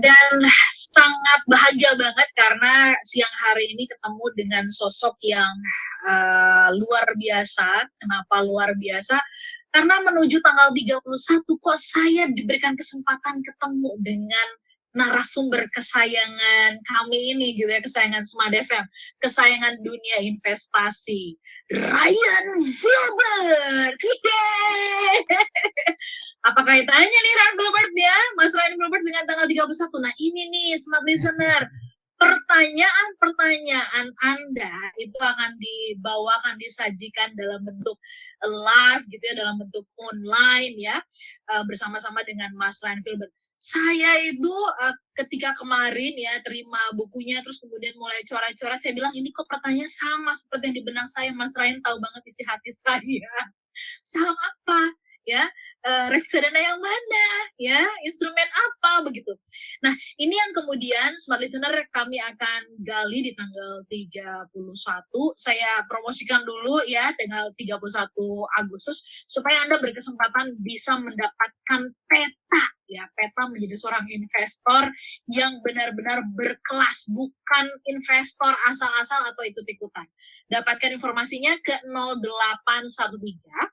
Dan sangat bahagia banget karena siang hari ini ketemu dengan sosok yang luar biasa. Kenapa luar biasa? Karena menuju tanggal 31 kok saya diberikan kesempatan ketemu dengan narasumber kesayangan kami ini gitu ya, kesayangan Smart FM, kesayangan dunia investasi, Ryan Filbert. Apa kaitannya nih Ryan Filbert ya, Mas Ryan Filbert dengan tanggal 31? Nah ini nih Smart Listener, pertanyaan Anda itu akan dibawakan, disajikan dalam bentuk live gitu ya, dalam bentuk online ya, bersama-sama dengan Mas Ryan Filbert. Saya itu ketika kemarin ya terima bukunya, terus kemudian mulai coret-coret, saya bilang ini kok pertanyaan sama seperti yang di benak saya. Mas Ryan tahu banget isi hati saya. Saham apa? Ya, reksadana yang mana? Ya, instrumen apa begitu. Nah, ini yang kemudian Smart Listener kami akan gali di tanggal 31. Saya promosikan dulu ya, tanggal 31 Agustus supaya Anda berkesempatan bisa mendapatkan peta ya, peta menjadi seorang investor yang benar-benar berkelas, bukan investor asal-asal atau ikut-ikutan. Dapatkan informasinya ke 0813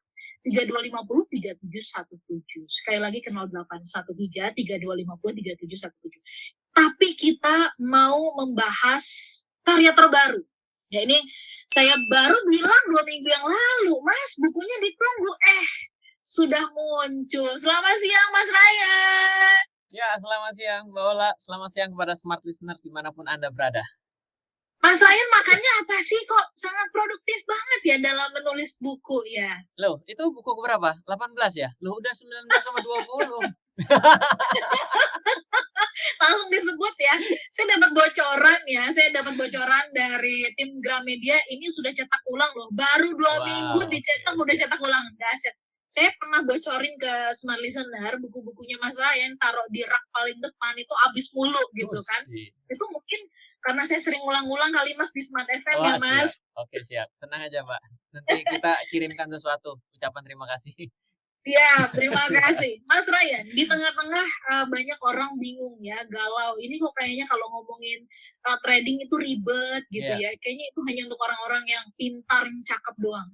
3250 3717. Sekali lagi ke 0813 3250 3717. Tapi kita mau membahas karya terbaru. Ya ini saya baru bilang 2 minggu yang lalu, Mas, bukunya ditunggu. Sudah muncul. Selamat siang, Mas Ryan. Ya, selamat siang, Mbak Ola. Selamat siang kepada Smart Listeners dimanapun Anda berada. Mas Ryan makannya apa sih kok sangat produktif banget ya dalam menulis buku ya? Loh, itu buku berapa? 18 ya? Loh, udah 19 sama 20. Langsung disebut ya. Saya dapat bocoran dari tim Gramedia, ini sudah cetak ulang loh. Baru 2 minggu dicetak udah cetak ulang. Dahsyat. Saya pernah bocorin ke Smart Listener buku-bukunya Mas Ryan, taruh di rak paling depan itu habis mulu gitu kan. Itu mungkin karena saya sering ulang-ulang kali Mas di Smart FM ya Mas. Siap. Oke, siap. Tenang aja Mbak. Nanti kita kirimkan sesuatu. Ucapan terima kasih. Ya, terima kasih. Mas Ryan, di tengah-tengah banyak orang bingung ya, galau. Ini kok kayaknya kalau ngomongin trading itu ribet gitu ya. Kayaknya itu hanya untuk orang-orang yang pintar, yang cakep doang.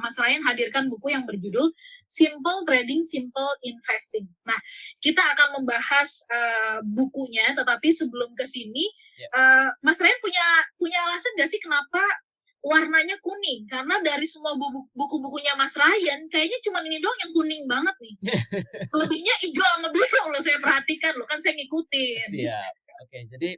Mas Ryan hadirkan buku yang berjudul Simple Trading, Simple Investing. Nah, kita akan membahas bukunya, tetapi sebelum ke sini, Mas Ryan punya alasan nggak sih kenapa warnanya kuning? Karena dari semua buku-bukunya Mas Ryan kayaknya cuma ini doang yang kuning banget nih. Lebihnya hijau sama biru loh, saya perhatikan loh, kan saya ngikutin. Siap. Oke, jadi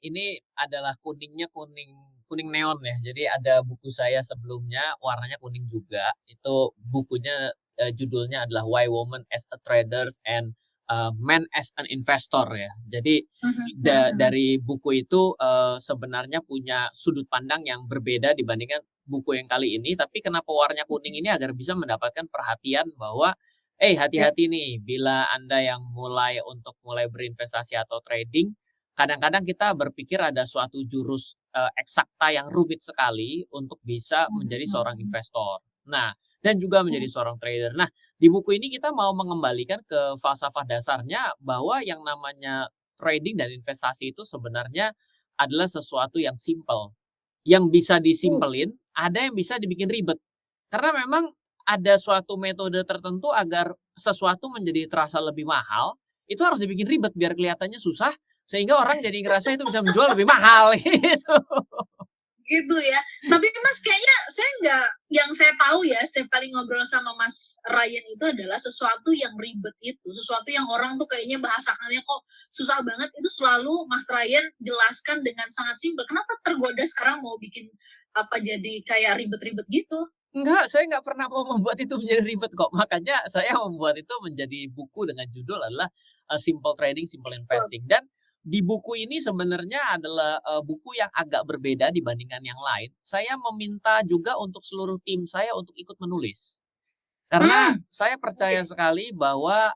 ini adalah kuningnya kuning neon ya. Jadi ada buku saya sebelumnya warnanya kuning juga. Itu bukunya judulnya adalah Why Women as a Traders and Man as an Investor ya. Jadi dari buku itu sebenarnya punya sudut pandang yang berbeda dibandingkan buku yang kali ini. Tapi kenapa warnanya kuning ini agar bisa mendapatkan perhatian bahwa hati-hati nih bila Anda yang mulai berinvestasi atau trading, kadang-kadang kita berpikir ada suatu jurus eksakta yang rumit sekali untuk bisa menjadi seorang investor. Nah, dan juga menjadi seorang trader. Nah, di buku ini kita mau mengembalikan ke falsafah dasarnya bahwa yang namanya trading dan investasi itu sebenarnya adalah sesuatu yang simple. Yang bisa disimpelin, ada yang bisa dibikin ribet. Karena memang ada suatu metode tertentu agar sesuatu menjadi terasa lebih mahal, itu harus dibikin ribet biar kelihatannya susah, sehingga orang jadi ngerasa itu bisa menjual lebih mahal gitu. Gitu ya. Tapi Mas kayaknya yang saya tahu ya setiap kali ngobrol sama Mas Ryan itu adalah sesuatu yang ribet itu, sesuatu yang orang tuh kayaknya bahasakannya kok susah banget, itu selalu Mas Ryan jelaskan dengan sangat simpel. Kenapa tergoda sekarang mau bikin jadi kayak ribet-ribet gitu? Enggak, saya nggak pernah mau membuat itu menjadi ribet kok. Makanya saya membuat itu menjadi buku dengan judul adalah Simple Trading, Simple Investing. Dan di buku ini sebenarnya adalah buku yang agak berbeda dibandingkan yang lain. Saya meminta juga untuk seluruh tim saya untuk ikut menulis. Karena saya percaya sekali bahwa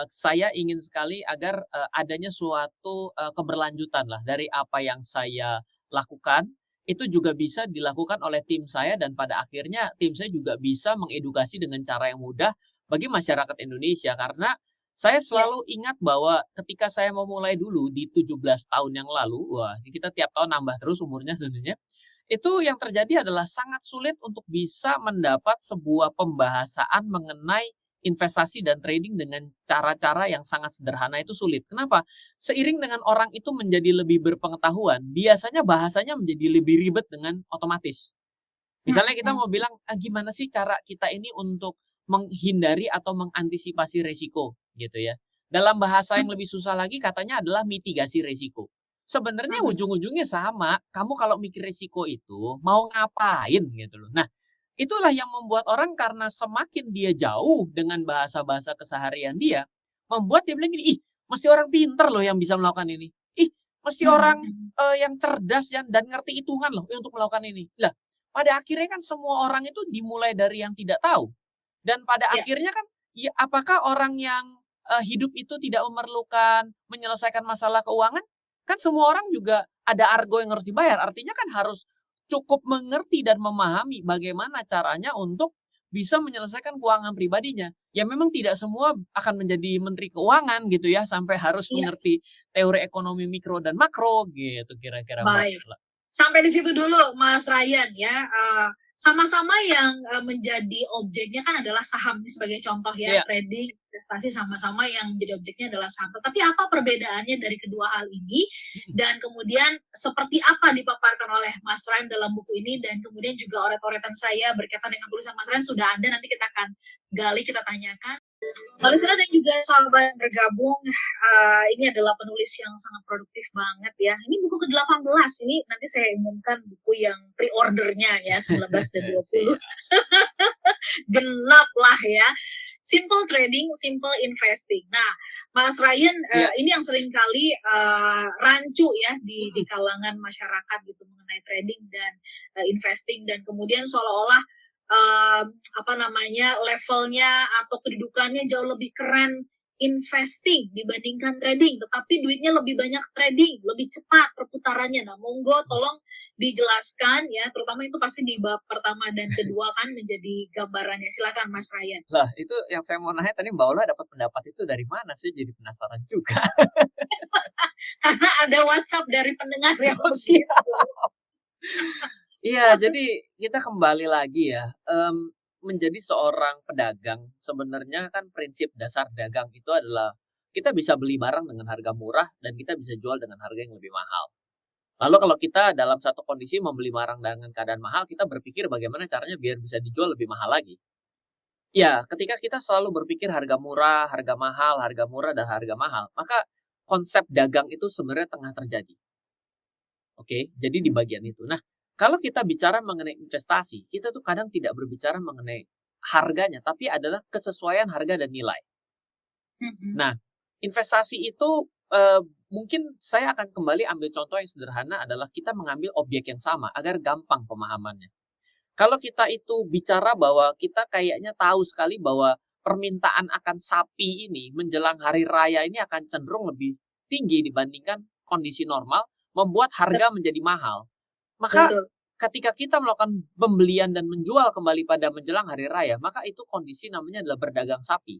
saya ingin sekali agar adanya suatu keberlanjutan lah dari apa yang saya lakukan. Itu juga bisa dilakukan oleh tim saya dan pada akhirnya tim saya juga bisa mengedukasi dengan cara yang mudah bagi masyarakat Indonesia. Karena Saya Iya. selalu ingat bahwa ketika saya memulai dulu di 17 tahun yang lalu, wah ini kita tiap tahun nambah terus umurnya sebenarnya, itu yang terjadi adalah sangat sulit untuk bisa mendapat sebuah pembahasan mengenai investasi dan trading dengan cara-cara yang sangat sederhana itu sulit. Kenapa? Seiring dengan orang itu menjadi lebih berpengetahuan, biasanya bahasanya menjadi lebih ribet dengan otomatis. Misalnya kita Mhm. mau bilang, gimana sih cara kita ini untuk menghindari atau mengantisipasi resiko, gitu ya. Dalam bahasa yang Mhm. lebih susah lagi katanya adalah mitigasi resiko. Sebenarnya Mhm. ujung-ujungnya sama, kamu kalau mikir resiko itu mau ngapain gitu loh. Nah, itulah yang membuat orang karena semakin dia jauh dengan bahasa-bahasa keseharian dia, membuat dia bilang gini, "Ih, mesti orang pinter loh yang bisa melakukan ini. Ih, mesti orang, Mhm. yang cerdas dan ngerti hitungan loh untuk melakukan ini." Lah, pada akhirnya kan semua orang itu dimulai dari yang tidak tahu. Dan pada Ya, akhirnya kan, ya apakah orang yang, hidup itu tidak memerlukan menyelesaikan masalah keuangan? Kan semua orang juga ada argo yang harus dibayar, artinya kan harus cukup mengerti dan memahami bagaimana caranya untuk bisa menyelesaikan keuangan pribadinya. Ya memang tidak semua akan menjadi menteri keuangan gitu ya, sampai harus iya, mengerti teori ekonomi mikro dan makro gitu kira-kira Mbak. baik. Sampai di situ dulu Mas Ryan ya, sama-sama yang, menjadi objeknya kan adalah saham ini sebagai contoh ya, Iya, trading, investasi sama-sama yang jadi objeknya adalah saham. Tetapi apa perbedaannya dari kedua hal ini, mhm. dan kemudian seperti apa dipaparkan oleh Mas Ryan dalam buku ini, dan kemudian juga oret-oretan saya berkaitan dengan tulisan Mas Ryan sudah ada, nanti kita akan gali, kita tanyakan. Listener dan juga sahabat yang bergabung, ini adalah penulis yang sangat produktif banget ya. Ini buku ke-18, ini nanti saya umumkan buku yang pre-ordernya ya, 19 dan 20. Siap, Genap lah ya. Simple trading, simple investing. Nah, Mas Ryan, iya, ini yang sering kali rancu ya di mhm, kalangan masyarakat gitu mengenai trading dan investing, dan kemudian seolah-olah apa namanya, levelnya atau kedudukannya jauh lebih keren investing dibandingkan trading, tetapi duitnya lebih banyak trading, lebih cepat perputarannya. Nah, monggo mhm. tolong dijelaskan ya, terutama itu pasti di bab pertama dan kedua kan menjadi gambarannya. Silakan Mas Ryan. Lah, itu yang saya mau nanya tadi Mbak Ola dapat pendapat itu dari mana? Saya jadi penasaran juga. Karena ada WhatsApp dari pendengar yang Oh, siap. begitu. Iya, jadi kita kembali lagi ya, menjadi seorang pedagang sebenarnya kan prinsip dasar dagang itu adalah kita bisa beli barang dengan harga murah dan kita bisa jual dengan harga yang lebih mahal. Lalu kalau kita dalam satu kondisi membeli barang dengan keadaan mahal, kita berpikir bagaimana caranya biar bisa dijual lebih mahal lagi. Ya, ketika kita selalu berpikir harga murah, dan harga mahal, maka konsep dagang itu sebenarnya tengah terjadi. Oke, jadi di bagian itu. Nah, kalau kita bicara mengenai investasi, kita tuh kadang tidak berbicara mengenai harganya, tapi adalah kesesuaian harga dan nilai. Mhm. Nah, investasi itu, mungkin saya akan kembali ambil contoh yang sederhana adalah kita mengambil objek yang sama agar gampang pemahamannya. Kalau kita itu bicara bahwa kita kayaknya tahu sekali bahwa permintaan akan sapi ini menjelang hari raya ini akan cenderung lebih tinggi dibandingkan kondisi normal, membuat harga menjadi mahal. Maka Betul. ketika kita melakukan pembelian dan menjual kembali pada menjelang hari raya, maka itu kondisi namanya adalah berdagang sapi.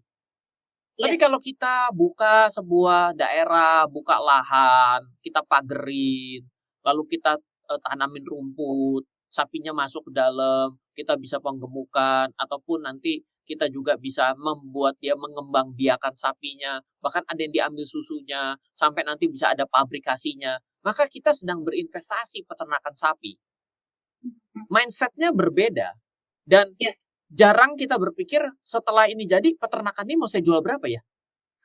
Tapi Iya. kalau kita buka sebuah daerah, buka lahan, kita pagerin, lalu kita, tanamin rumput, sapinya masuk ke dalam, kita bisa penggemukan, ataupun nanti kita juga bisa membuat dia mengembangbiakan sapinya, bahkan ada yang diambil susunya, sampai nanti bisa ada pabrikasinya, maka kita sedang berinvestasi peternakan sapi. Mhm. Mindset-nya berbeda dan Iya. jarang kita berpikir setelah ini jadi peternakan ini mau saya jual berapa ya?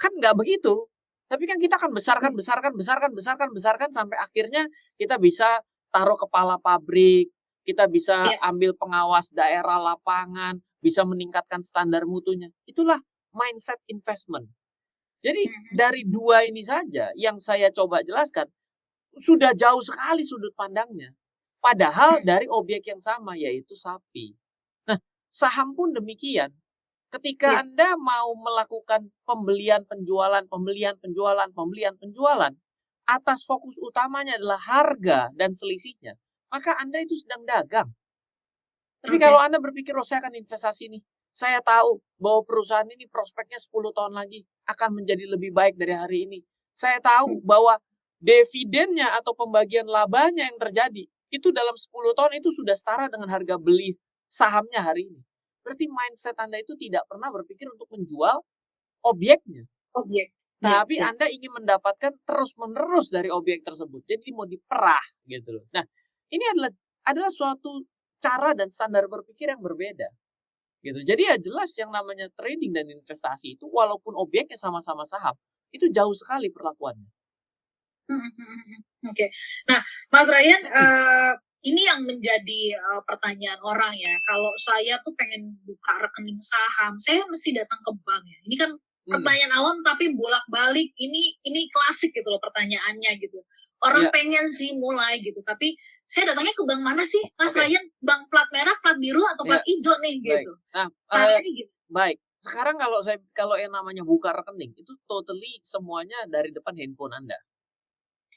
Kan nggak begitu. Tapi kan kita akan besarkan Mhm. besarkan besarkan besarkan besarkan sampai akhirnya kita bisa taruh kepala pabrik, kita bisa Iya. ambil pengawas daerah lapangan, bisa meningkatkan standar mutunya. Itulah mindset investment. Jadi Mhm. dari dua ini saja yang saya coba jelaskan, sudah jauh sekali sudut pandangnya. Padahal Mhm. dari objek yang sama yaitu sapi. Nah, saham pun demikian. Ketika Iya. Anda mau melakukan pembelian, penjualan, pembelian, penjualan, pembelian, penjualan, atas fokus utamanya adalah harga dan selisihnya, maka Anda itu sedang dagang. Tapi kalau Oke. Anda berpikir, "Oh, saya akan investasi nih." Saya tahu bahwa perusahaan ini prospeknya 10 tahun lagi akan menjadi lebih baik dari hari ini. Saya tahu bahwa dividennya atau pembagian labanya yang terjadi itu dalam 10 tahun itu sudah setara dengan harga beli sahamnya hari ini. Berarti mindset Anda itu tidak pernah berpikir untuk menjual objeknya, Objek. Ya, tapi ya. Anda ingin mendapatkan terus-menerus dari objek tersebut. Jadi mau diperah gitu loh. Nah, ini adalah suatu cara dan standar berpikir yang berbeda gitu. Jadi ya jelas yang namanya trading dan investasi itu walaupun objeknya sama-sama saham, itu jauh sekali perlakuannya. Oke. Nah, Mas Ryan, ini yang menjadi pertanyaan orang ya. Kalau saya tuh pengen buka rekening saham, saya mesti datang ke bank ya. Ini kan pertanyaan awam tapi bolak-balik. Ini klasik gitu loh pertanyaannya gitu. Orang Iya, pengen sih mulai gitu, tapi saya datangnya ke bank mana sih, Mas oke. Ryan? Bank plat merah, plat biru, atau Iya, plat hijau nih baik. gitu? Nah, Caranya gitu. baik. Sekarang kalau yang namanya buka rekening itu totally semuanya dari depan handphone Anda.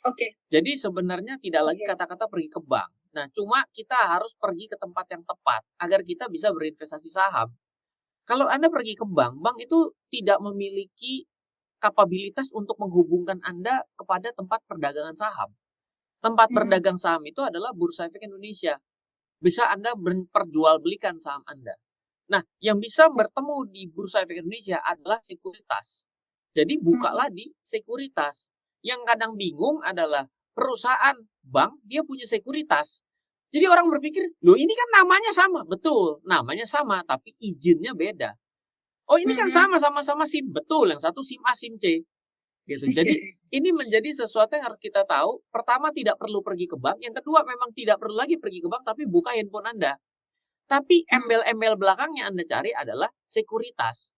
Oke, Jadi sebenarnya tidak lagi oke. kata-kata pergi ke bank. Nah, cuma kita harus pergi ke tempat yang tepat agar kita bisa berinvestasi saham. Kalau Anda pergi ke bank, bank itu tidak memiliki kapabilitas untuk menghubungkan Anda kepada tempat perdagangan saham. Tempat Mhm, berdagang saham itu adalah Bursa Efek Indonesia. Bisa Anda perjualbelikan saham Anda. Nah, yang bisa bertemu di Bursa Efek Indonesia adalah sekuritas. Jadi mhm. bukalah di sekuritas. Yang kadang bingung adalah perusahaan bank dia punya sekuritas. Jadi orang berpikir, loh ini kan namanya sama. Betul, namanya sama, tapi izinnya beda. Oh ini kan Mhm. sama-sama SIM. Betul, yang satu SIM A, SIM C. Gitu. Jadi ini menjadi sesuatu yang harus kita tahu. Pertama tidak perlu pergi ke bank. Yang kedua memang tidak perlu lagi pergi ke bank, tapi buka handphone Anda. Tapi Mhm, embel-embel belakangnya Anda cari adalah sekuritas.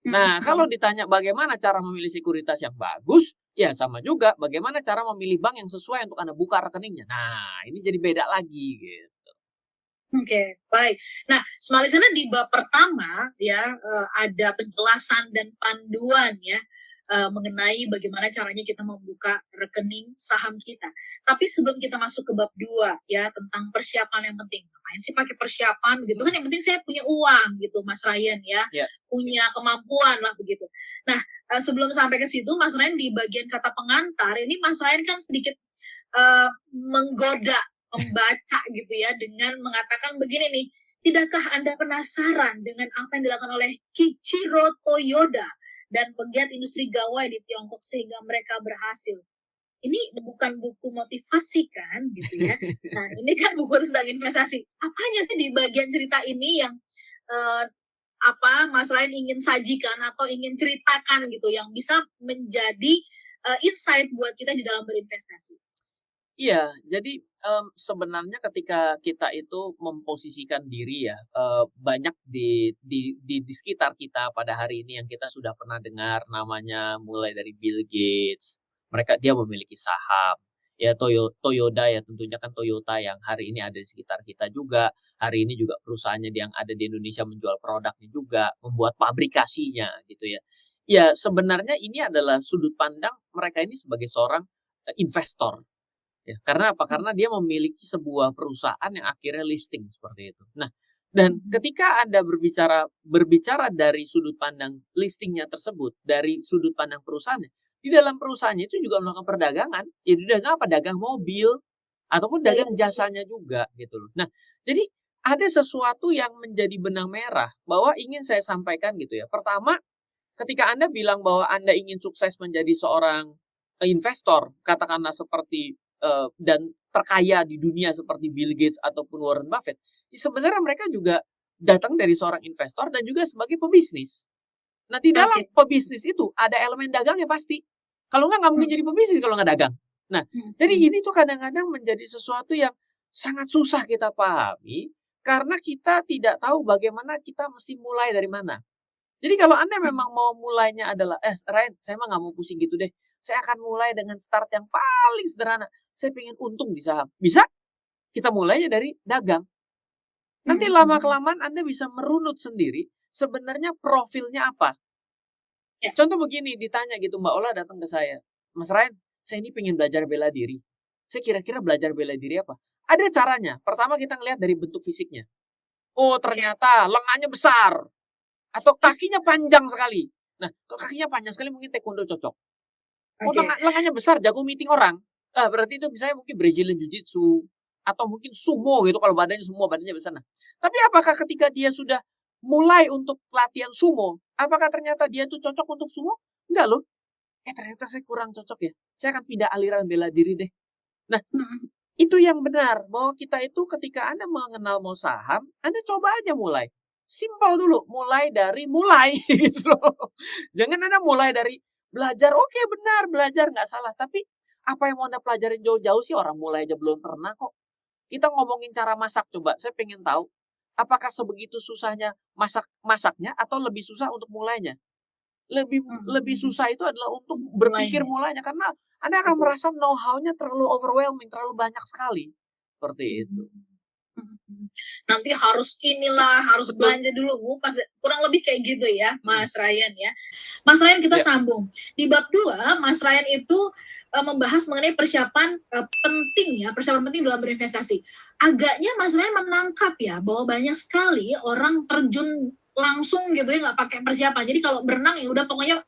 mhm, Nah, kalau mhm. ditanya bagaimana cara memilih sekuritas yang bagus, ya sama juga bagaimana cara memilih bank yang sesuai untuk Anda buka rekeningnya. Nah, ini jadi beda lagi gitu. Oke, baik. Nah, Semala di sana di bab pertama ya, ada penjelasan dan panduan ya, mengenai bagaimana caranya kita membuka rekening saham kita. Tapi sebelum kita masuk ke bab 2 ya, tentang persiapan yang penting. Ngapain sih pakai persiapan gitu kan, yang penting saya punya uang gitu Mas Ryan ya, Ya, punya kemampuan lah begitu. Nah, sebelum sampai ke situ Mas Ryan di bagian kata pengantar, ini Mas Ryan kan sedikit menggoda pembaca gitu ya dengan mengatakan begini nih, tidakkah Anda penasaran dengan apa yang dilakukan oleh Kiichiro Toyoda dan pegiat industri gawai di Tiongkok sehingga mereka berhasil? Ini bukan buku motivasi kan gitu ya. Nah, ini kan buku tentang investasi. Apanya sih di bagian cerita ini yang eh, apa Mas Ryan ingin sajikan atau ingin ceritakan gitu yang bisa menjadi insight buat kita di dalam berinvestasi? iya. Jadi, sebenarnya ketika kita itu memposisikan diri ya, banyak di sekitar kita pada hari ini yang kita sudah pernah dengar namanya mulai dari Bill Gates, dia memiliki saham, ya Toyota ya tentunya kan Toyota yang hari ini ada di sekitar kita juga, hari ini juga perusahaannya yang ada di Indonesia menjual produknya juga, membuat pabrikasinya gitu ya. Ya sebenarnya ini adalah sudut pandang mereka ini sebagai seorang, investor. Ya, karena apa? Karena dia memiliki sebuah perusahaan yang akhirnya listing seperti itu. Nah, dan Mhm. ketika Anda berbicara dari sudut pandang listingnya tersebut, dari sudut pandang perusahaannya, di dalam perusahaannya itu juga melakukan perdagangan. Ya di dagang apa? Dagang mobil ataupun Ya, ya, dagang betul. jasanya juga gitu loh. Nah, jadi ada sesuatu yang menjadi benang merah bahwa ingin saya sampaikan gitu ya. Pertama, ketika Anda bilang bahwa Anda ingin sukses menjadi seorang, investor, katakanlah seperti, dan terkaya di dunia seperti Bill Gates ataupun Warren Buffett, sebenarnya mereka juga datang dari seorang investor dan juga sebagai pebisnis. Nah, di dalam Oke. pebisnis itu ada elemen dagangnya pasti. Kalau nggak Mhm, mungkin jadi pebisnis kalau nggak dagang. Nah, mhm, jadi mhm. ini tuh kadang-kadang menjadi sesuatu yang sangat susah kita pahami, karena kita tidak tahu bagaimana kita mesti mulai dari mana. Jadi kalau Anda Mhm. memang mau mulainya adalah, Ryan, saya mah nggak mau pusing gitu deh. Saya akan mulai dengan start yang paling sederhana. Saya pengen untung di saham. Bisa? Kita mulainya dari dagang. Nanti Mhm, mhm. lama-kelamaan Anda bisa merunut sendiri, sebenarnya profilnya apa. Ya, Contoh begini, ditanya gitu, Mbak Ola datang ke saya, "Mas Ryan, saya ini pengen belajar bela diri. Saya kira-kira belajar bela diri apa?" Ada caranya. Pertama kita ngelihat dari bentuk fisiknya. Oh oke. ternyata lengannya besar. atau kakinya panjang sekali. Nah, kalau kakinya panjang sekali mungkin taekwondo cocok. Oh, Oke. lengannya besar, jago meeting orang. Berarti itu misalnya mungkin Brazilian Jiu-Jitsu atau mungkin sumo gitu kalau badannya semua badannya besar. Nah, tapi apakah ketika dia sudah mulai untuk latihan sumo, apakah ternyata dia tuh cocok untuk sumo? Enggak loh. Ternyata saya kurang cocok ya. Saya akan pindah aliran bela diri deh. Nah, Mhm. itu yang benar bahwa kita itu ketika Anda mengenal mau saham, Anda coba aja mulai. Simpel dulu, mulai dari mulai gitu loh. Jangan Anda mulai dari belajar, oke benar belajar nggak salah, tapi apa yang mau Anda pelajarin jauh-jauh sih orang mulai aja belum pernah kok. Kita ngomongin cara masak coba, saya pengen tahu apakah sebegitu susahnya masaknya atau lebih susah untuk mulainya? Lebih lebih Mhm. susah itu adalah untuk Untuk berpikir mulainya. mulainya karena Anda akan Betul. merasa know how-nya terlalu overwhelming, terlalu banyak sekali. Seperti Mhm. itu. Mhm, mhm. Nanti harus inilah, harus Betul. belanja dulu, pas kurang lebih kayak gitu ya, Mhm. Mas Ryan ya. Mas Ryan kita Ya. sambung. Di bab 2, Mas Ryan itu membahas mengenai persiapan penting ya, persiapan penting dalam berinvestasi. Agaknya Mas Ryan menangkap ya bahwa banyak sekali orang terjun langsung gitu ya, nggak pakai persiapan. Jadi kalau berenang ya udah pokoknya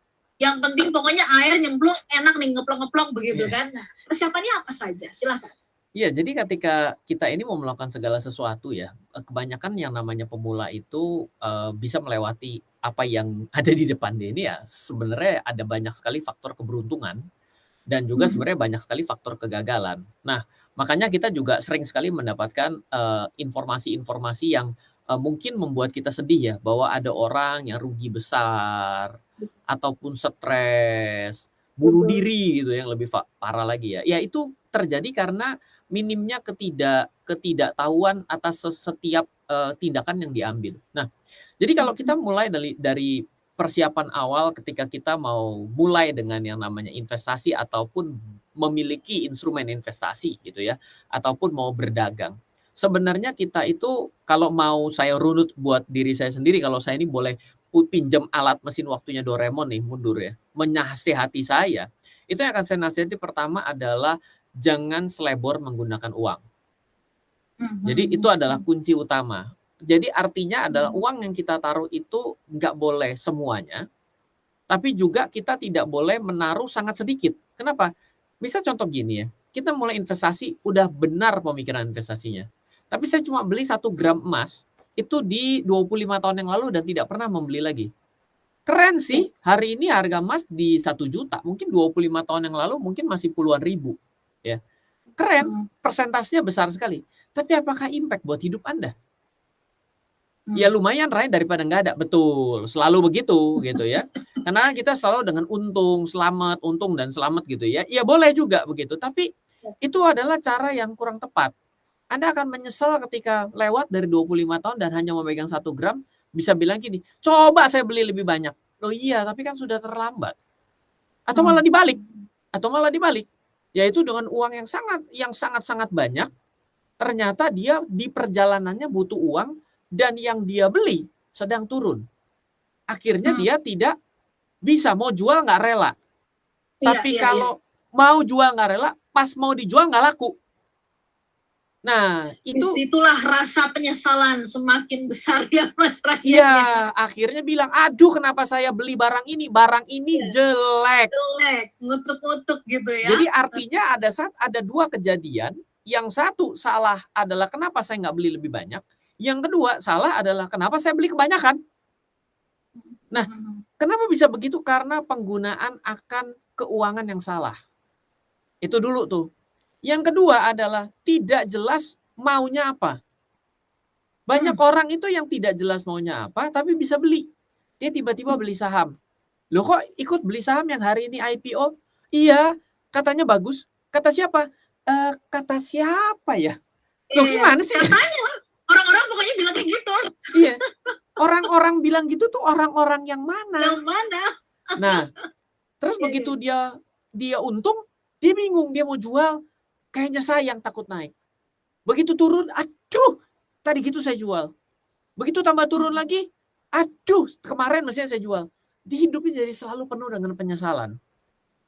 yang penting pokoknya air nyemplung enak nih ngeplok-ngeplok begitu Iya. kan. Nah, persiapannya apa saja? Silakan. Iya, jadi ketika kita ini mau melakukan segala sesuatu ya, kebanyakan yang namanya pemula itu, bisa melewati apa yang ada di depan dia ini ya sebenarnya ada banyak sekali faktor keberuntungan dan juga Mhm. sebenarnya banyak sekali faktor kegagalan. Nah, makanya kita juga sering sekali mendapatkan, informasi-informasi yang, mungkin membuat kita sedih ya, bahwa ada orang yang rugi besar, ataupun stres, bunuh Betul. diri gitu yang lebih parah lagi ya. Ya itu terjadi karena minimnya ketidaktahuan atas setiap, tindakan yang diambil. Nah, jadi kalau kita Mhm. mulai dari persiapan awal ketika kita mau mulai dengan yang namanya investasi ataupun memiliki instrumen investasi gitu ya, ataupun mau berdagang. Sebenarnya kita itu kalau mau saya runut buat diri saya sendiri, kalau saya ini boleh pinjam alat mesin waktunya Doraemon nih, mundur ya, menasehati saya, itu yang akan saya nasihati pertama adalah jangan selebor menggunakan uang. Mhm, Jadi itu mhm, adalah mhm. kunci utama. Jadi artinya adalah Mhm. uang yang kita taruh itu nggak boleh semuanya, tapi juga kita tidak boleh menaruh sangat sedikit. Kenapa? Bisa contoh gini ya, kita mulai investasi udah benar pemikiran investasinya. Tapi saya cuma beli 1 gram emas, itu di 25 tahun yang lalu dan tidak pernah membeli lagi. Keren Ya. sih, hari ini harga emas di 1 juta, mungkin 25 tahun yang lalu mungkin masih puluhan ribu, ya. Keren, Mhm, persentasenya besar sekali. Tapi apakah impact buat hidup Anda? Ya mhm. lumayan Ray daripada nggak ada, betul, selalu begitu gitu ya. Karena kita selalu dengan untung dan selamat gitu ya. Ya boleh juga begitu, tapi Ya. itu adalah cara yang kurang tepat. Anda akan menyesal ketika lewat dari 25 tahun dan hanya memegang 1 gram, bisa bilang gini, "Coba saya beli lebih banyak." Loh iya, tapi kan sudah terlambat. Atau malah Mhm, dibalik mhm. atau malah dibalik, yaitu dengan uang yang sangat-sangat banyak, ternyata dia di perjalanannya butuh uang dan yang dia beli sedang turun. Akhirnya Mmm, dia tidak bisa, mau jual nggak rela. iya, Tapi iya, iya. kalau mau jual nggak rela, pas mau dijual nggak laku. Nah, Di itu situlah rasa penyesalan semakin besar ya, Mas Ryan iya, ya. akhirnya bilang, "Aduh kenapa saya beli barang ini Iya, jelek." jelek, ngutuk-ngutuk gitu ya. Jadi artinya ada 2 kejadian, yang satu salah adalah kenapa saya nggak beli lebih banyak, yang kedua salah adalah kenapa saya beli kebanyakan. Mhm, Nah, mhm, mhm. kenapa bisa begitu? Karena penggunaan akan keuangan yang salah. Itu dulu tuh. Yang kedua adalah tidak jelas maunya apa. Banyak Mmm, orang itu yang tidak jelas maunya apa, tapi bisa beli. Dia tiba-tiba mhm. beli saham. "Loh kok ikut beli saham yang hari ini IPO?" "Iya, katanya bagus." "Kata siapa?" Kata siapa ya?" Iya, Loh iya, gimana sih? katanya orang-orang pokoknya bilang kayak gitu. Iya, orang-orang bilang gitu tuh orang-orang yang Yang mana? mana? Nah, terus Iya, iya. begitu dia dia untung, dia bingung, dia mau jual, kayaknya sayang takut naik. Begitu turun, aduh, tadi gitu saya jual. Begitu tambah turun Mhm, lagi, aduh, kemarin mestinya saya jual. Di hidupnya jadi selalu penuh dengan penyesalan.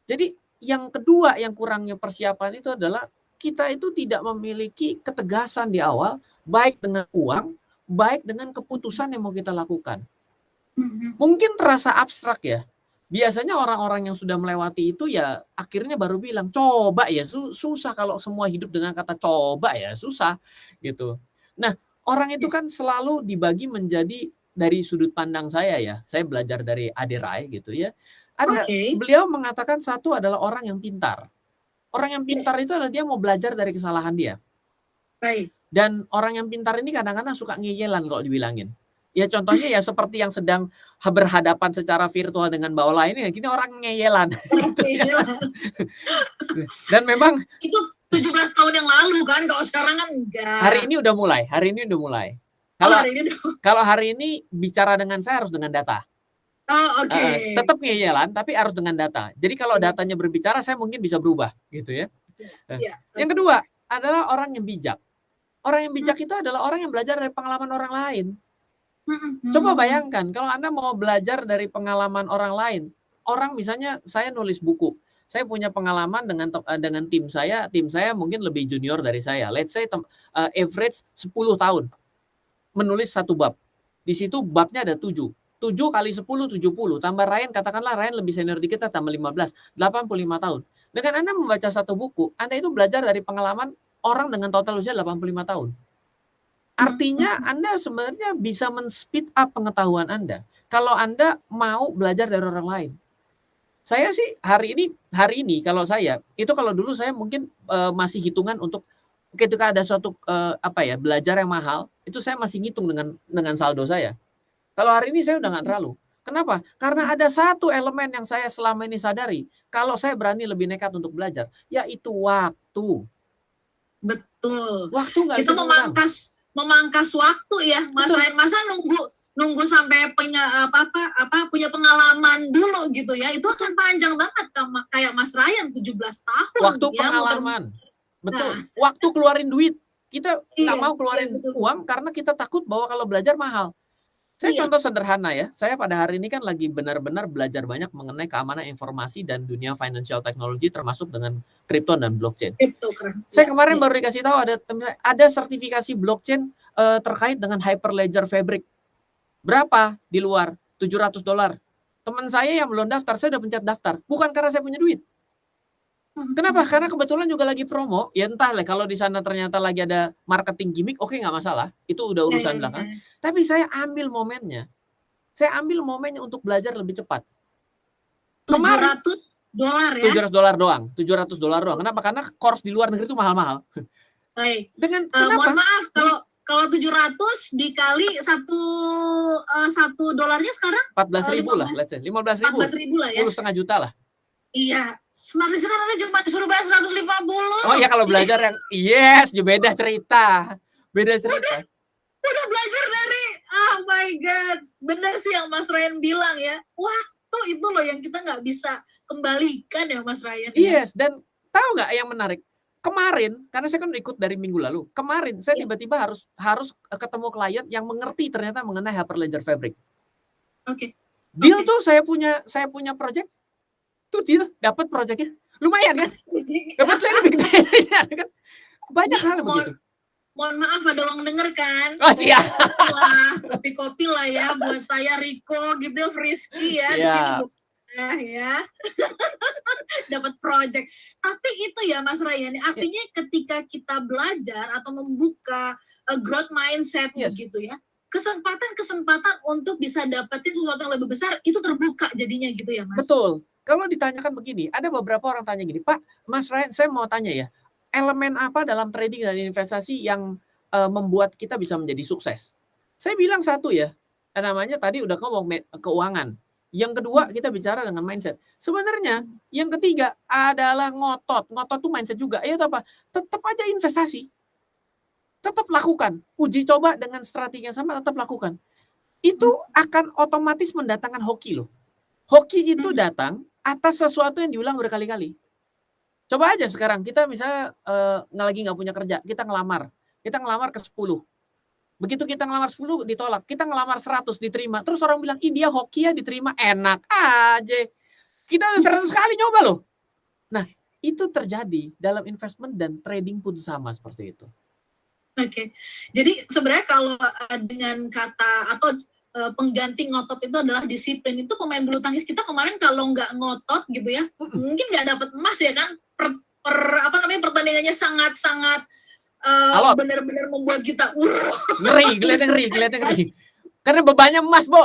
Jadi yang kedua yang kurangnya persiapan itu adalah kita itu tidak memiliki ketegasan di awal, baik dengan uang, baik dengan mhm. keputusan yang mau kita lakukan. Mungkin terasa abstrak ya. Biasanya orang-orang yang sudah melewati itu ya akhirnya baru bilang, "Coba ya, susah kalau semua hidup dengan kata coba ya, susah." Gitu. Nah, orang itu kan selalu dibagi menjadi dari sudut pandang saya ya, saya belajar dari Ade Rai gitu ya. Oke. Beliau mengatakan satu adalah orang yang pintar. Orang yang pintar itu adalah dia mau belajar dari kesalahan dia. Baik. Dan orang yang pintar ini kadang-kadang suka ngeyelan kalau dibilangin. Ya contohnya ya seperti yang sedang berhadapan secara virtual dengan Mbak Ola ini, gini orang ngeyelan. Gitu ya. Dan memang itu 17 tahun yang lalu kan, kalau sekarang kan enggak. Hari ini udah mulai. Kalau hari ini bicara dengan saya harus dengan data. Oh, oke. Tetap ngeyelan tapi harus dengan data. Jadi kalau datanya berbicara saya mungkin bisa berubah gitu ya. Yang kedua adalah orang yang bijak. Orang yang bijak itu adalah orang yang belajar dari pengalaman orang lain. Coba bayangkan kalau Anda mau belajar dari pengalaman orang lain. Orang misalnya saya nulis buku. Saya punya pengalaman dengan tim saya mungkin lebih junior dari saya. Let's say average 10 tahun menulis satu bab. Di situ babnya ada 7. 7 kali 10, 70. Tambah Ryan, katakanlah Ryan lebih senior di kita, tambah 15. 85 tahun. Dengan Anda membaca satu buku, Anda itu belajar dari pengalaman orang dengan total usia 85 tahun. Artinya Anda sebenarnya bisa men-speed up pengetahuan Anda. Kalau Anda mau belajar dari orang lain. Saya sih hari ini kalau saya, itu kalau dulu saya mungkin masih hitungan untuk ketika ada suatu belajar yang mahal, itu saya masih ngitung dengan saldo saya. Kalau hari ini saya udah nggak terlalu. Kenapa? Karena ada satu elemen yang saya selama ini sadari. Kalau saya berani lebih nekat untuk belajar, yaitu waktu. Betul. Waktu nggak Kita bisa memangkas waktu ya, Mas Ryan. Masa nunggu sampai punya pengalaman dulu gitu ya. Itu akan panjang banget kayak Mas Ryan 17 tahun. Waktu ya, pengalaman. Betul. Waktu keluarin duit. Kita nggak mau keluarin uang karena kita takut bahwa kalau belajar mahal. Saya contoh sederhana ya, saya pada hari ini kan lagi benar-benar belajar banyak mengenai keamanan informasi dan dunia financial technology termasuk dengan kripto dan blockchain. Saya kemarin baru dikasih tahu ada sertifikasi blockchain terkait dengan Hyperledger Fabric. Berapa di luar? $700. Teman saya yang belum daftar, saya udah pencet daftar. Bukan karena saya punya duit. Kenapa? Karena kebetulan juga lagi promo. Ya entah lah, kalau di sana ternyata lagi ada marketing gimmick, oke nggak masalah. Itu udah urusan belakang. Tapi saya ambil momennya. Saya ambil momennya untuk belajar lebih cepat. Kemarin $700 ya? $700 doang. $700 doang. Kenapa? Karena course di luar negeri itu mahal-mahal. Baik. Kenapa? Mohon maaf, kalau 700 dikali satu dolarnya sekarang 14.000 lah, let's say 15.000. 14.000 lah ya. 10,5 juta lah. Iya, Smart Listener Anda cuma disuruh bayar 150. Oh ya kalau belajar yang beda cerita. Udah belajar dari, oh my God. Benar sih yang Mas Ryan bilang ya. Waktu itu loh yang kita nggak bisa kembalikan ya Mas Ryan. Yes, dan tahu nggak yang menarik? Kemarin, karena saya kan ikut dari minggu lalu. Kemarin saya tiba-tiba harus ketemu klien yang mengerti ternyata mengenai Hyperledger Fabric. Oke. Deal tuh saya punya project. Tuh deal dapat projectnya. Lumayan kan? Dapat lebih gede. Banyak hal begitu. Mohon maaf ada uang denger kan? Oh siap. Kopi-kopi lah ya buat saya Riko gitu, Frisky ya di sini ya. Dapat project. Tapi itu ya Mas Ryan, artinya ketika kita belajar atau membuka growth mindset gitu ya, kesempatan untuk bisa dapetin sesuatu yang lebih besar itu terbuka jadinya gitu ya Mas. Betul. Kalau ditanyakan begini, ada beberapa orang tanya gini, Pak, Mas Ryan, saya mau tanya ya, elemen apa dalam trading dan investasi yang membuat kita bisa menjadi sukses? Saya bilang satu ya, namanya tadi udah ngomong keuangan. Yang kedua kita bicara dengan mindset. Sebenarnya yang ketiga adalah ngotot. Ngotot tuh mindset juga. Itu apa? Tetap aja investasi. Tetap lakukan. Uji coba dengan strategi yang sama, tetap lakukan. Itu akan otomatis mendatangkan hoki loh. Hoki itu datang atas sesuatu yang diulang berkali-kali. Coba aja sekarang kita misalnya lagi nggak punya kerja, kita ngelamar ke 10. Begitu kita ngelamar 10 ditolak, kita ngelamar 100 diterima. Terus orang bilang, ih dia hoki ya diterima, enak aja. Kita 100 kali nyoba loh. Nah itu terjadi dalam investment dan trading pun sama seperti itu. Oke. Jadi sebenarnya kalau dengan kata atau pengganti ngotot itu adalah disiplin. Itu pemain bulu tangkis kita kemarin kalau nggak ngotot gitu ya, mungkin nggak dapat emas ya kan. Pertandingannya sangat-sangat Alot, benar-benar membuat kita ngeri, kelihatan ngeri. Karena bebannya emas, Bo.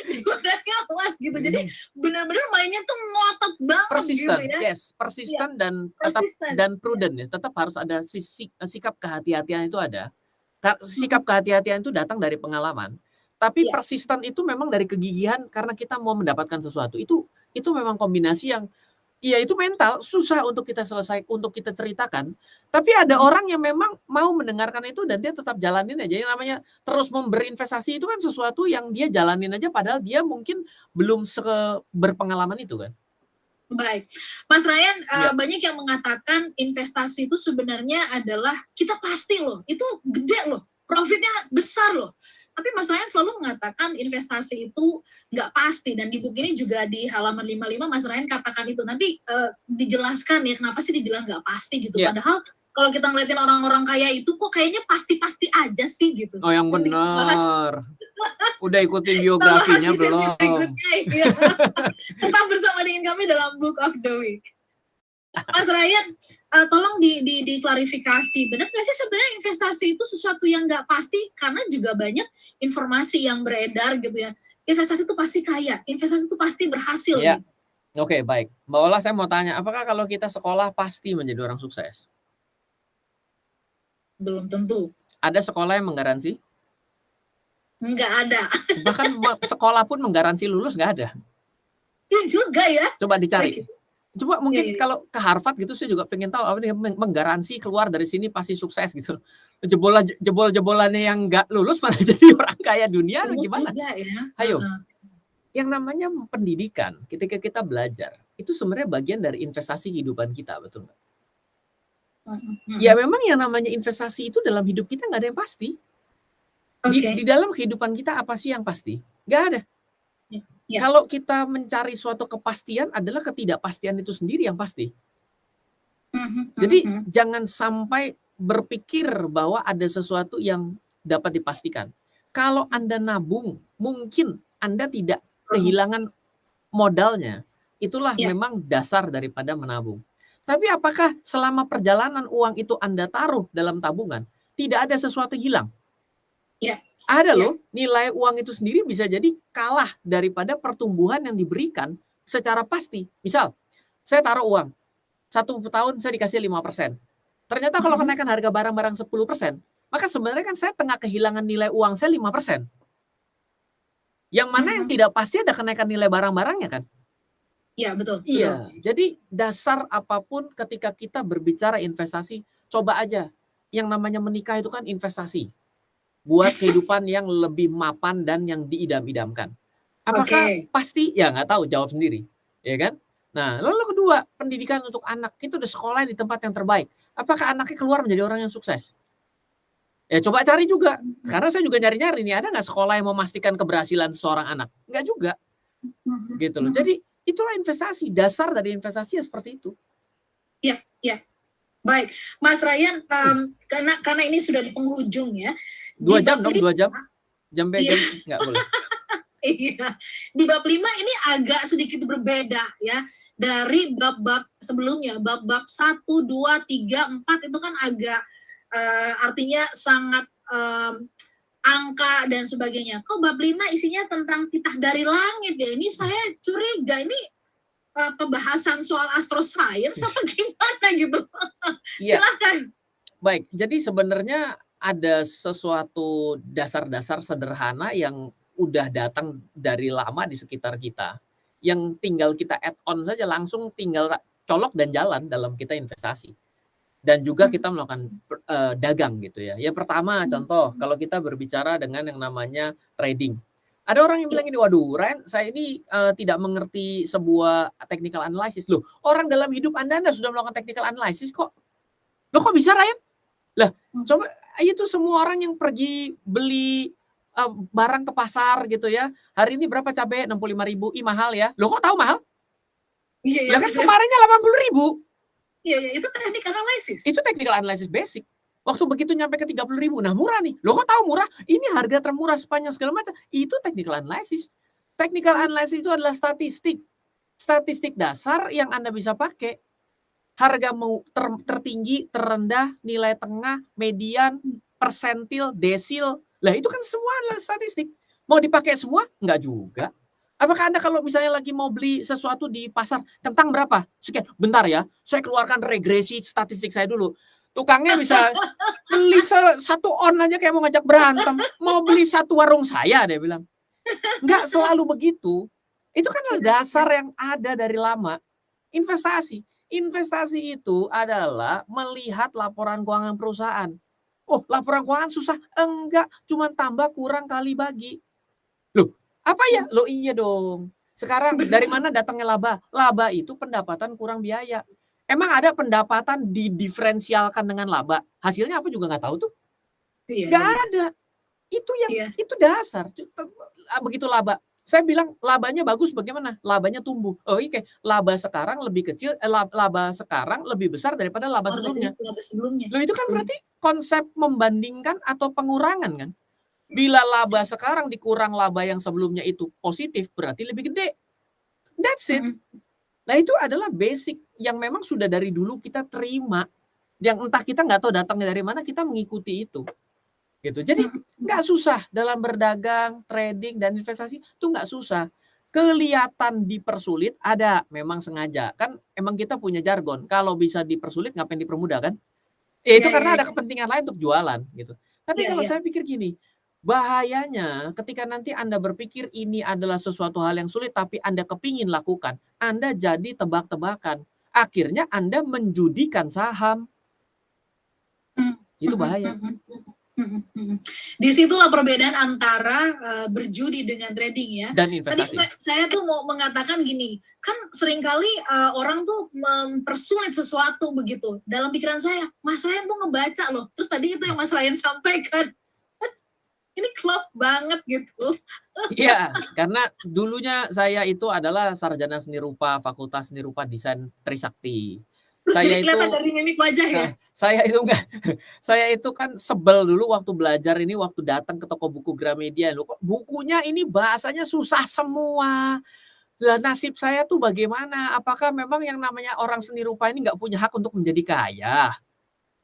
ibaratnya emas gitu. Jadi benar-benar mainnya tuh ngotot banget Persisten, gitu ya. yes, persisten dan Persisten. dan prudent ya. Tetap harus ada sikap kehati-hatian itu ada. Sikap kehati-hatian itu datang dari pengalaman. Tapi persisten itu memang dari kegigihan karena kita mau mendapatkan sesuatu. Itu memang kombinasi yang iya itu mental, susah untuk kita untuk kita ceritakan. Tapi ada orang yang memang mau mendengarkan itu dan dia tetap jalanin aja. Yang namanya terus memberi investasi itu kan sesuatu yang dia jalanin aja padahal dia mungkin belum berpengalaman itu kan. Baik, Mas Ryan, banyak yang mengatakan investasi itu sebenarnya adalah kita pasti loh, itu gede loh, profitnya besar loh. Tapi Mas Ryan selalu mengatakan investasi itu nggak pasti, dan di buku ini juga di halaman 55 Mas Ryan katakan itu. Nanti dijelaskan ya kenapa sih dibilang nggak pasti gitu. Padahal kalau kita ngeliatin orang-orang kaya itu kok kayaknya pasti-pasti aja sih gitu. Oh yang benar. Udah ikutin biografinya belum? Ya. Tetap bersama dengan kami dalam Book of the Week. Mas Ryan, tolong diklarifikasi. Benar nggak sih sebenarnya investasi itu sesuatu yang nggak pasti? Karena juga banyak informasi yang beredar gitu ya. Investasi itu pasti kaya, investasi itu pasti berhasil. Ya. Gitu. Oke, baik. Mbak Ola, saya mau tanya, apakah kalau kita sekolah pasti menjadi orang sukses? Belum tentu. Ada sekolah yang menggaransi? Nggak ada. Bahkan sekolah pun menggaransi lulus nggak ada. Iya juga ya. Coba dicari. Coba mungkin kalau ke Harvard gitu saya juga pengen tahu apa nih menggaransi keluar dari sini pasti sukses gitu. Jebol-jebolannya yang nggak lulus malah jadi orang kaya dunia gimana? Juga, ya. Ayo. Yang namanya pendidikan, ketika kita belajar, itu sebenarnya bagian dari investasi kehidupan kita, betul nggak? Ya memang yang namanya investasi itu dalam hidup kita nggak ada yang pasti. Di dalam kehidupan kita apa sih yang pasti? Nggak ada. Kalau kita mencari suatu kepastian adalah ketidakpastian itu sendiri yang pasti. Jadi jangan sampai berpikir bahwa ada sesuatu yang dapat dipastikan. Kalau Anda nabung, mungkin Anda tidak kehilangan modalnya. Itulah memang dasar daripada menabung. Tapi apakah selama perjalanan uang itu Anda taruh dalam tabungan, tidak ada sesuatu hilang? Ada loh, nilai uang itu sendiri bisa jadi kalah daripada pertumbuhan yang diberikan secara pasti. Misal, saya taruh uang, 1 tahun saya dikasih 5%. Ternyata kalau kenaikan harga barang-barang 10%, maka sebenarnya kan saya tengah kehilangan nilai uang saya 5%. Yang mana yang tidak pasti ada kenaikan nilai barang-barangnya kan? Iya, betul. Iya, jadi dasar apapun ketika kita berbicara investasi, coba aja. Yang namanya menikah itu kan investasi. Buat kehidupan yang lebih mapan dan yang diidam-idamkan. Apakah pasti? Ya nggak tahu, jawab sendiri. Ya kan? Nah, lalu kedua, pendidikan untuk anak. Itu udah sekolah di tempat yang terbaik. Apakah anaknya keluar menjadi orang yang sukses? Ya coba cari juga. Sekarang saya juga nyari-nyari nih, ada nggak sekolah yang memastikan keberhasilan seorang anak? Nggak juga. Gitu loh. Jadi itulah investasi. Dasar dari investasi ya seperti itu. Iya, iya. Baik, Mas Ryan, karena ini sudah di penghujung ya. 2 jam dong, 2 jam. Jam nggak boleh. Iya. Di bab 5 ini agak sedikit berbeda ya. Dari bab-bab sebelumnya, bab-bab 1, 2, 3, 4 itu kan agak artinya sangat angka dan sebagainya. Kok bab 5 isinya tentang titah dari langit ya? Ini saya curiga, ini pembahasan soal astroscience apa gimana gitu? Silakan. Baik, jadi sebenarnya ada sesuatu dasar-dasar sederhana yang udah datang dari lama di sekitar kita, yang tinggal kita add on saja, langsung tinggal colok dan jalan dalam kita investasi. Dan juga kita melakukan dagang gitu ya. Yang pertama contoh, kalau kita berbicara dengan yang namanya trading. Ada orang yang bilang ini, waduh Ryan, saya ini tidak mengerti sebuah technical analysis. Loh, orang dalam hidup Anda sudah melakukan technical analysis kok. Loh kok bisa Ryan? Lah, coba itu semua orang yang pergi beli barang ke pasar gitu ya. Hari ini berapa cabai? 65.000. Ih mahal ya. Loh kok tahu mahal? Lah kan kemarinnya 80.000. Iya, itu technical analysis. Itu technical analysis basic. Waktu begitu nyampe ke 30.000, nah murah nih. Loh kok tahu murah? Ini harga termurah sepanjang segala macam. Itu technical analysis. Technical analysis itu adalah statistik. Statistik dasar yang Anda bisa pakai. Harga mau tertinggi, terendah, nilai tengah, median, persentil, desil. Lah itu kan semua adalah statistik. Mau dipakai semua? Enggak juga. Apakah Anda kalau misalnya lagi mau beli sesuatu di pasar, kentang berapa? Sekian. Bentar ya, saya keluarkan regresi statistik saya dulu. Tukangnya bisa beli 1 on aja kayak mau ngajak berantem. Mau beli 1 warung saya, dia bilang. Enggak selalu begitu. Itu kan adalah dasar yang ada dari lama. Investasi. Investasi itu adalah melihat laporan keuangan perusahaan. Oh, laporan keuangan susah? Enggak, cuma tambah kurang kali bagi. Loh, apa ya? Loh iya dong. Sekarang dari mana datangnya laba? Laba itu pendapatan kurang biaya. Emang ada pendapatan didiferensialkan dengan laba? Hasilnya apa juga nggak tahu tuh? Nggak ada. Itu yang itu dasar. Begitu laba. Saya bilang labanya bagus bagaimana? Labanya tumbuh. Oh iya, laba sekarang lebih kecil, laba sekarang lebih besar daripada laba sebelumnya. Loh itu kan berarti konsep membandingkan atau pengurangan kan? Bila laba sekarang dikurang laba yang sebelumnya itu positif, berarti lebih gede. That's it. Nah itu adalah basic yang memang sudah dari dulu kita terima. Yang entah kita nggak tahu datangnya dari mana, kita mengikuti itu. Gitu. Jadi nggak susah dalam berdagang, trading, dan investasi itu nggak susah. Kelihatan dipersulit, ada memang sengaja. Kan emang kita punya jargon, kalau bisa dipersulit ngapain dipermudah kan? Ya itu karena ada kepentingan lain untuk jualan gitu. Tapi kalau saya pikir gini, bahayanya ketika nanti Anda berpikir ini adalah sesuatu hal yang sulit tapi Anda kepingin lakukan, Anda jadi tebak-tebakan. Akhirnya Anda menjudikan saham. Itu bahaya. Disitulah perbedaan antara berjudi dengan trading ya. Dan investasi. Tadi saya tuh mau mengatakan gini, kan seringkali orang tuh mempersulit sesuatu begitu. Dalam pikiran saya, Mas Ryan tuh ngebaca loh. Terus tadi itu yang Mas Ryan sampaikan. Ini klop banget gitu. Iya, karena dulunya saya itu adalah sarjana seni rupa, Fakultas Seni Rupa Desain Trisakti. Terus saya jadi kelihatan dari mimik wajah ya? Saya itu enggak, saya itu kan sebel dulu waktu belajar ini, waktu datang ke toko buku Gramedia, loh kok bukunya ini bahasanya susah semua. Lah nasib saya tuh bagaimana? Apakah memang yang namanya orang seni rupa ini nggak punya hak untuk menjadi kaya?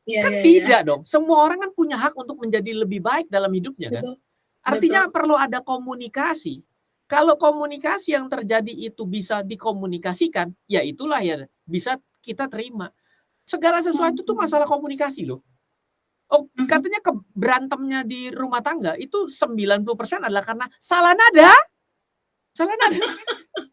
Kan tidak dong. Semua orang kan punya hak untuk menjadi lebih baik dalam hidupnya kan. Artinya perlu ada komunikasi. Kalau komunikasi yang terjadi itu bisa dikomunikasikan, ya itulah ya bisa kita terima. Segala sesuatu itu masalah komunikasi loh. Oh, katanya berantemnya di rumah tangga itu 90% adalah karena salah nada. Salah nada.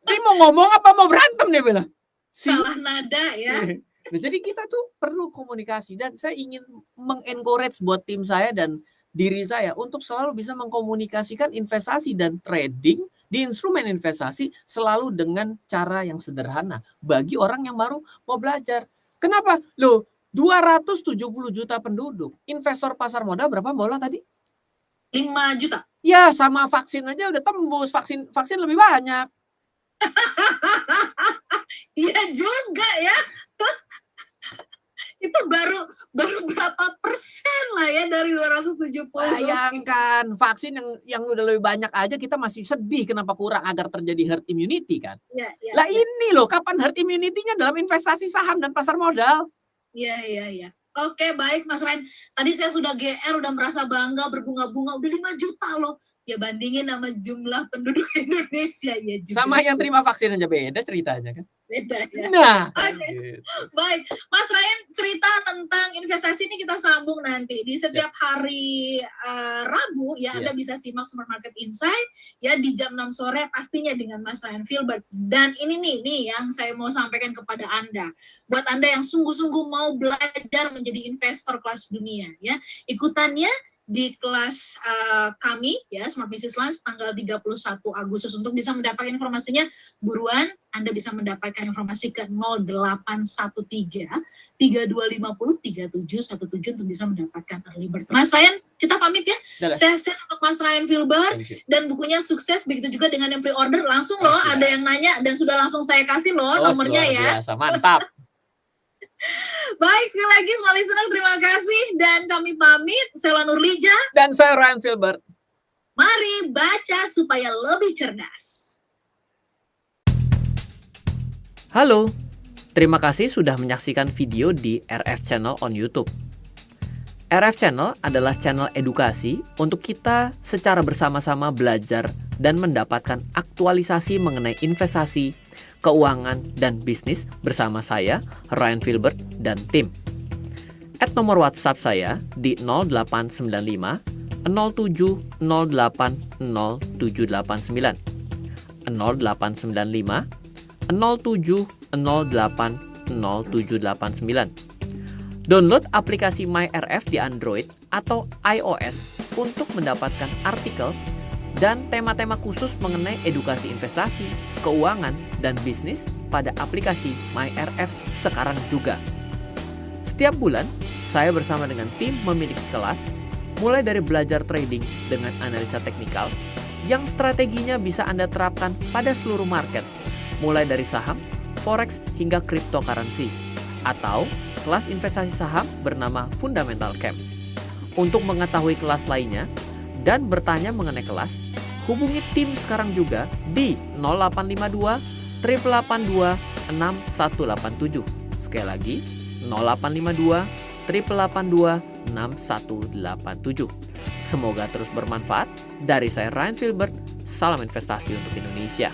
Dia mau ngomong apa mau berantem dia bilang. Salah nada ya. Nah, jadi kita tuh perlu komunikasi dan saya ingin mengencourage buat tim saya dan diri saya untuk selalu bisa mengkomunikasikan investasi dan trading di instrumen investasi selalu dengan cara yang sederhana bagi orang yang baru mau belajar. Kenapa? Loh, 270 juta penduduk. Investor pasar modal berapa bola tadi? 5 juta. Ya, sama vaksin aja udah tembus. Vaksin lebih banyak. Iya juga ya. Itu baru berapa persen lah ya dari 270. Bayangkan vaksin yang udah lebih banyak aja kita masih sedih kenapa kurang agar terjadi herd immunity kan. Lah ini loh kapan herd immunity-nya dalam investasi saham dan pasar modal. Iya. Oke, baik Mas Ryan. Tadi saya sudah GR, udah merasa bangga, berbunga-bunga, udah 5 juta loh. Ya bandingin sama jumlah penduduk Indonesia ya juga. Sama yang terima vaksin aja beda ceritanya kan. Beda ya. Nah, gitu. Baik, Mas Ryan, cerita tentang investasi ini kita sambung nanti di setiap hari Rabu ya. Anda bisa simak Smart Market Insight ya di jam 6 sore pastinya dengan Mas Ryan Filbert. Dan ini nih yang saya mau sampaikan kepada Anda. Buat Anda yang sungguh-sungguh mau belajar menjadi investor kelas dunia ya. Ikutannya di kelas kami ya Smart Business Lunch tanggal 31 Agustus. Untuk bisa mendapatkan informasinya buruan Anda bisa mendapatkan informasi ke 0813 3250 3717 untuk bisa mendapatkan early bird. Mas Ryan, kita pamit ya. Sehat-sehat untuk Mas Ryan Filbert dan bukunya sukses, begitu juga dengan yang pre-order langsung loh. Ada yang nanya dan sudah langsung saya kasih loh nomornya ya. Biasa, mantap. Baik, sekali lagi semua listener terima kasih dan kami pamit. Saya Nurlija. Dan saya Ryan Filbert. Mari baca supaya lebih cerdas. Halo, terima kasih sudah menyaksikan video di RF Channel on YouTube. RF Channel adalah channel edukasi untuk kita secara bersama-sama belajar dan mendapatkan aktualisasi mengenai investasi, keuangan, dan bisnis bersama saya, Ryan Filbert, dan tim. Add nomor WhatsApp saya di 0895 07 08 0789 0895 07 08 0789. Download aplikasi MyRF di Android atau iOS untuk mendapatkan artikel dan tema-tema khusus mengenai edukasi investasi, keuangan, dan bisnis pada aplikasi MyRF sekarang juga. Setiap bulan, saya bersama dengan tim memiliki kelas, mulai dari belajar trading dengan analisa teknikal, yang strateginya bisa Anda terapkan pada seluruh market, mulai dari saham, forex, hingga cryptocurrency, atau kelas investasi saham bernama Fundamental Camp. Untuk mengetahui kelas lainnya dan bertanya mengenai kelas, hubungi tim sekarang juga di 0852 882 6187. Sekali lagi, 0852 882 6187. Semoga terus bermanfaat. Dari saya Ryan Filbert, salam investasi untuk Indonesia.